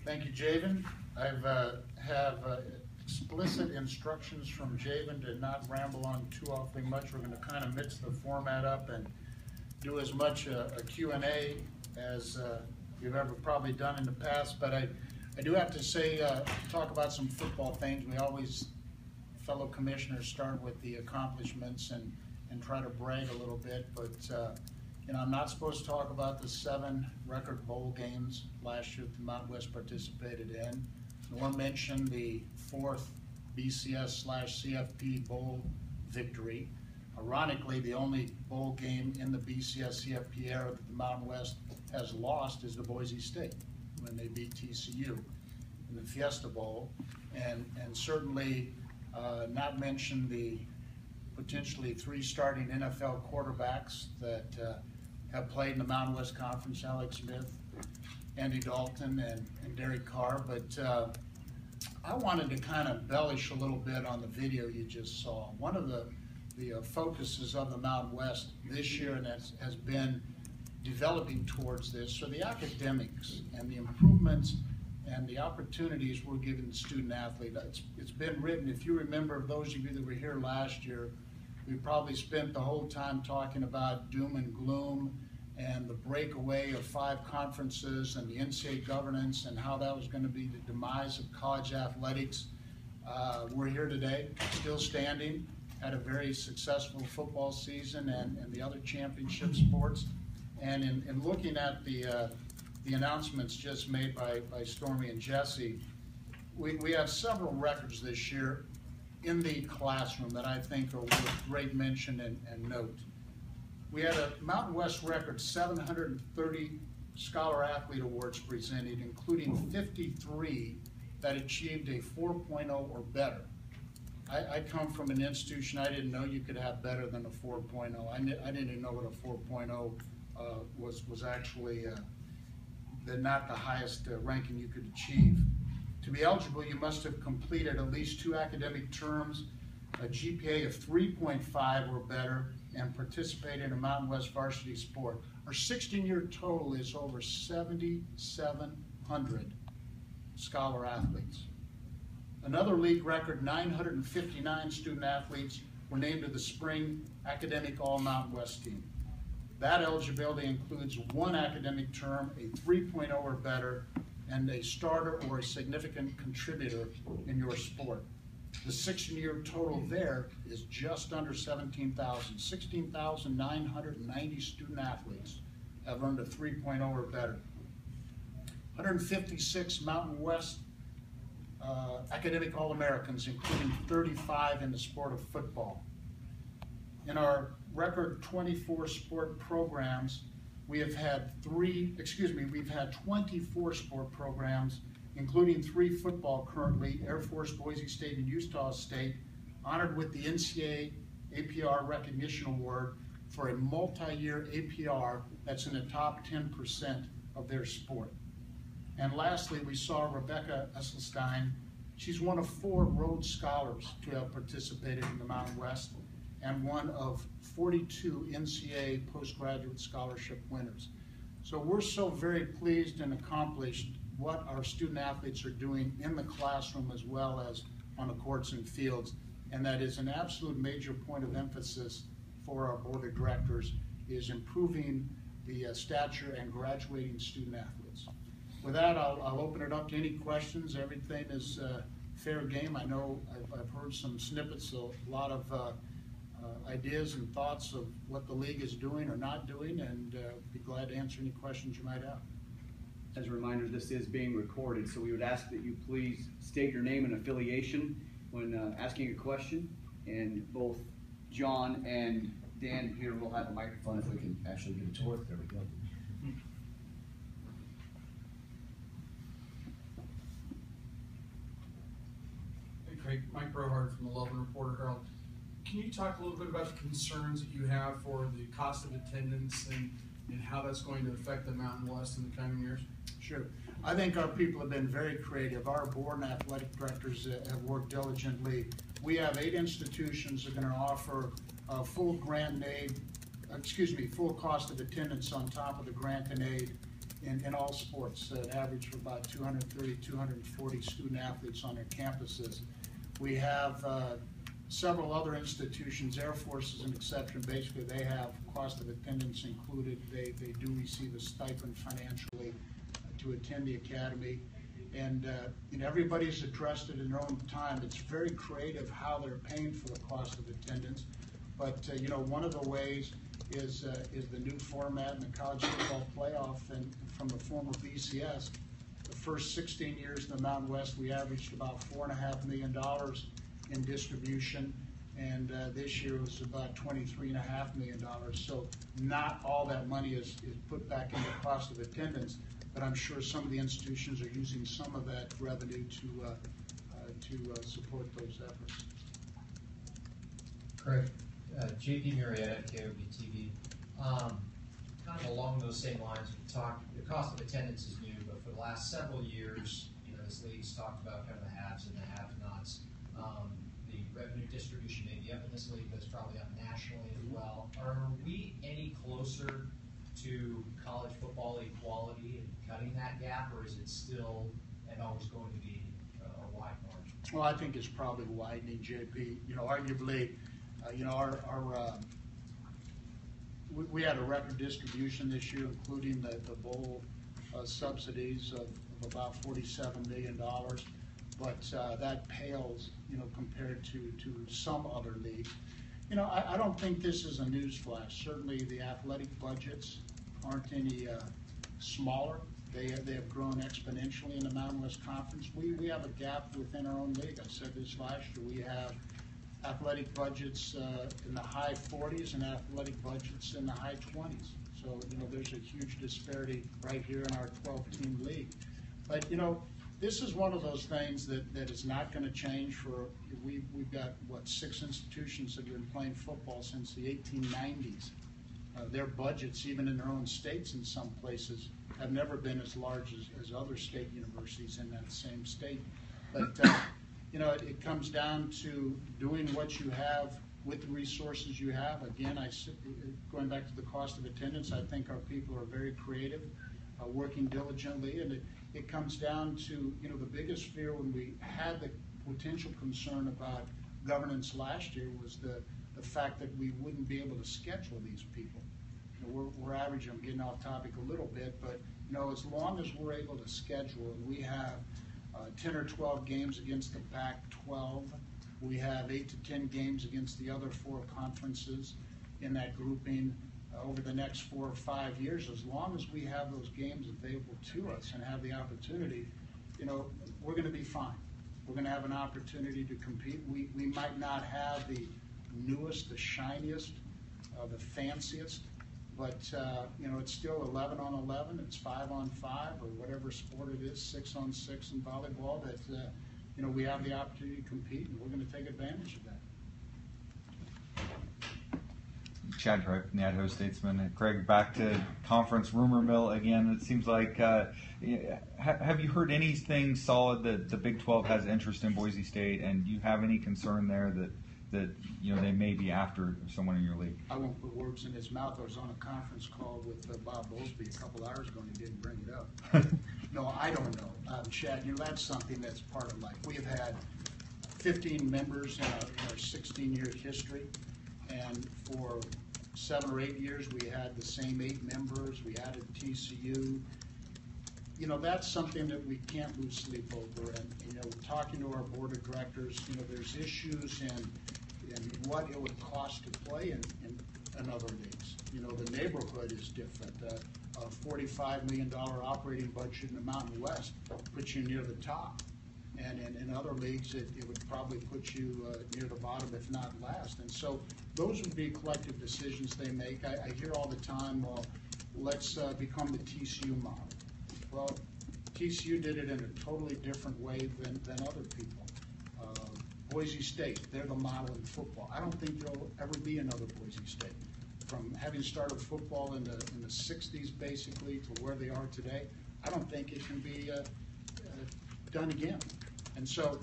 Thank you, Javen. I have explicit instructions from Javen to not ramble on too awfully much. We're going to kind of mix the format up and do as much a Q&A as you've ever probably done in the past. But I do have to say, talk about some football things. We always, fellow commissioners, start with the accomplishments and try to brag a little bit. But you know, I'm not supposed to talk about the 7 record bowl games last year that the Mountain West participated in, nor mention the 4th BCS/CFP bowl victory. Ironically, the only bowl game in the BCS/CFP era that the Mountain West has lost is the Boise State when they beat TCU in the Fiesta Bowl, and certainly not mention the potentially 3 starting NFL quarterbacks that have played in the Mountain West Conference: Alex Smith, Andy Dalton, and Derek Carr. But I wanted to kind of embellish a little bit on the video you just saw. One of the focuses of the Mountain West this year, and has been developing towards this, are the academics and the improvements and the opportunities we're giving the student athlete. It's been written, if you remember, those of you that were here last year, we probably spent the whole time talking about doom and gloom and the breakaway of 5 conferences and the NCAA governance and how that was going to be the demise of college athletics. We're here today, still standing, had a very successful football season and the other championship sports. And in looking at the announcements just made by Stormy and Jesse, we have several records this year in the classroom that I think are worth great mention and note. We had a Mountain West record 730 Scholar Athlete Awards presented, including 53 that achieved a 4.0 or better. I come from an institution, I didn't know you could have better than a 4.0. I didn't even know what a 4.0 was actually not the highest ranking you could achieve. To be eligible, you must have completed at least 2 academic terms, a GPA of 3.5 or better, and participate in a Mountain West varsity sport. Our 16-year total is over 7,700 scholar athletes. Another league record, 959 student athletes were named to the spring academic All-Mountain West team. That eligibility includes 1 academic term, a 3.0 or better, and a starter or a significant contributor in your sport. The 16-year total there is just under 17,000. 16,990 student athletes have earned a 3.0 or better. 156 Mountain West academic All-Americans, including 35 in the sport of football. In our record 24 sport programs, we've had 24 sport programs, including 3 football currently: Air Force, Boise State, and Utah State, honored with the NCAA APR Recognition Award for a multi-year APR that's in the top 10% of their sport. And lastly, we saw Rebecca Esselstein. She's one of 4 Rhodes Scholars to have participated in the Mountain West, and one of 42 NCAA postgraduate scholarship winners. So we're so very pleased and accomplished what our student athletes are doing in the classroom as well as on the courts and fields, and that is an absolute major point of emphasis for our board of directors, is improving the stature and graduating student athletes. With that, I'll open it up to any questions. Everything is fair game. I know I've heard some snippets, so a lot of ideas and thoughts of what the league is doing or not doing, and be glad to answer any questions you might have. As a reminder, this is being recorded, so we would ask that you please state your name and affiliation when asking a question, and both John and Dan here will have a microphone if we can actually get it to work. There we go. Hey Craig, Mike Brohard from the Loveland Reporter Herald. Can you talk a little bit about the concerns that you have for the cost of attendance and how that's going to affect the Mountain West in the coming years? Sure. I think our people have been very creative. Our board and athletic directors have worked diligently. We have 8 institutions that are going to offer full cost of attendance on top of the grant and aid in all sports that average for about 230, 240 student athletes on their campuses. We have several other institutions. Air Force is an exception. Basically, they have cost of attendance included. They do receive a stipend financially to attend the academy. And everybody's addressed it in their own time. It's very creative how they're paying for the cost of attendance. But one of the ways is the new format in the college football playoff, and from the former BCS. The first 16 years in the Mountain West, we averaged about $4.5 million in distribution, and this year was about $23.5 million. So not all that money is put back into cost of attendance, but I'm sure some of the institutions are using some of that revenue to support those efforts. Craig, JP Murrieta, KOB TV. Kind of along those same lines, we talked, the cost of attendance is new, but for the last several years, this league's talked about kind of the haves and the have-nots. The revenue distribution may be up in this league, but it's probably up nationally as well. Are we any closer to college football equality and cutting that gap, or is it still and always going to be a wide margin? Well, I think it's probably widening, JP. Arguably, we had a record distribution this year, including the bowl subsidies of about $47 million. But that pales, compared to some other leagues. I don't think this is a newsflash. Certainly, the athletic budgets aren't any smaller. They have grown exponentially in the Mountain West Conference. We have a gap within our own league. I said this last year. We have athletic budgets in the high 40s and athletic budgets in the high 20s. So, there's a huge disparity right here in our 12-team league. But, this is one of those things that is not going to change for, we've got, 6 institutions that have been playing football since the 1890s. Their budgets, even in their own states in some places, have never been as large as other state universities in that same state. But, it comes down to doing what you have with the resources you have. Again, going back to the cost of attendance, I think our people are very creative, working diligently, and it comes down to, the biggest fear when we had the potential concern about governance last year was the fact that we wouldn't be able to schedule these people. We're averaging, I'm getting off topic a little bit, but as long as we're able to schedule, and we have 10 or 12 games against the Pac-12, we have 8 to 10 games against the other 4 conferences in that grouping over the next 4 or 5 years. As long as we have those games available to us and have the opportunity, we're going to be fine. We're going to have an opportunity to compete. We might not have the newest, the shiniest, the fanciest, but it's still 11 on 11. It's 5 on 5, or whatever sport it is, 6 on 6 in volleyball. That we have the opportunity to compete, and we're going to take advantage of that. Chadd Cripe, the Idaho Statesman. Craig, back to conference rumor mill again. It seems like, have you heard anything solid that the Big 12 has interest in Boise State, and do you have any concern there that they may be after someone in your league? I won't put words in his mouth. I was on a conference call with Bob Bowlesby a couple hours ago, and he didn't bring it up. No, I don't know. Chadd, that's something that's part of life. We have had 15 members in our 16-year history, and for 7 or 8 years we had the same 8 members. We added TCU. That's something that we can't lose sleep over. And talking to our board of directors, there's issues in what it would cost to play in other leagues. The neighborhood is different. A $45 million operating budget in the Mountain West puts you near the top. And in other leagues, it would probably put you near the bottom, if not last. And so those would be collective decisions they make. I hear all the time, well, let's become the TCU model. Well, TCU did it in a totally different way than other people. Boise State, they're the model in football. I don't think there'll ever be another Boise State. From having started football in the 60s, basically, to where they are today, I don't think it can be done again. And so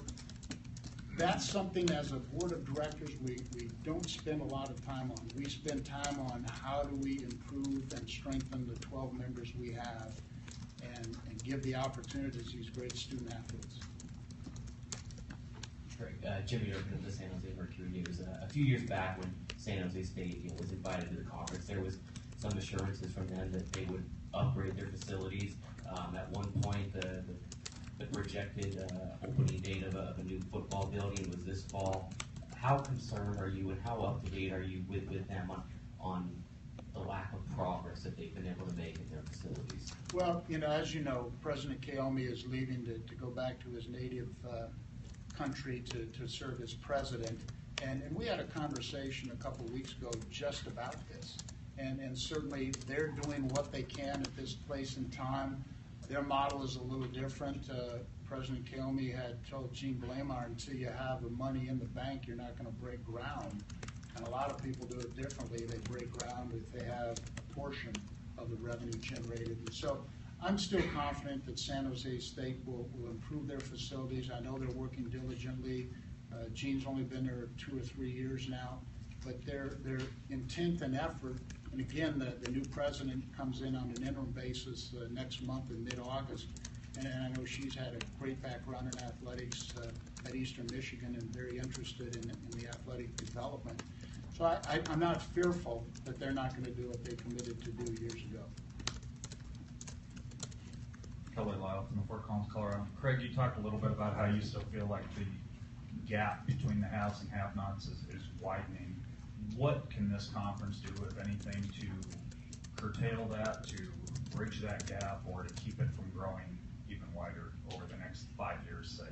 that's something, as a board of directors, we don't spend a lot of time on. We spend time on how do we improve and strengthen the 12 members we have, give the opportunity to these great student athletes. Great. Jimmy Durkin of the San Jose Mercury News. A few years back, when San Jose State was invited to the conference, there was some assurances from them that they would upgrade their facilities. At one point, the projected opening date of a new football building was this fall. How concerned are you, and how up to date are you with them on the lack of progress that they've been able to make in their facilities? Well, as you know, President Kaomi is leaving to go back to his native country to serve as president. And we had a conversation a couple of weeks ago just about this. And certainly they're doing what they can at this place and time. Their model is a little different. President Kaomi had told Gene Blamar, until you have the money in the bank, you're not going to break ground. And a lot of people do it differently. They break ground if they have a portion of the revenue generated. And so I'm still confident that San Jose State will improve their facilities. I know they're working diligently. Gene's only been there 2 or 3 years now, but their intent and effort, and again, the new president comes in on an interim basis next month in mid-August, and I know she's had a great background in athletics at Eastern Michigan and very interested in the athletic development. So I'm not fearful that they're not going to do what they committed to do years ago. Kelly Lyle from the Fort Collins, Colorado. Craig, you talked a little bit about how you still feel like the gap between the haves and have-nots is widening. What can this conference do, if anything, to curtail that, to bridge that gap, or to keep it from growing even wider over the next 5 years, say?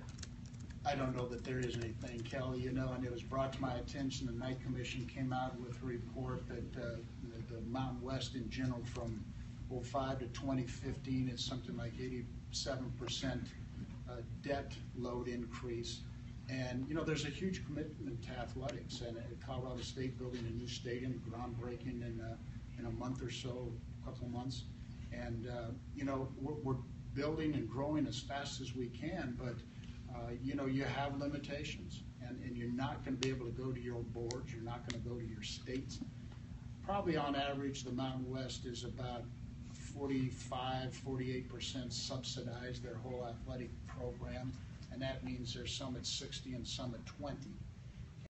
I don't know that there is anything, Kelly, and it was brought to my attention, the Night Commission came out with a report that the Mountain West in general from 2005 to 2015 is something like 87% debt load increase. And, there's a huge commitment to athletics, and at Colorado State building a new stadium, groundbreaking in a month or so, a couple of months. And, we're building and growing as fast as we can, but, you have limitations, and you're not going to be able to go to your boards, you're not going to go to your states. Probably on average, the Mountain West is about 48% subsidize their whole athletic program, and that means there's some at 60 and some at 20.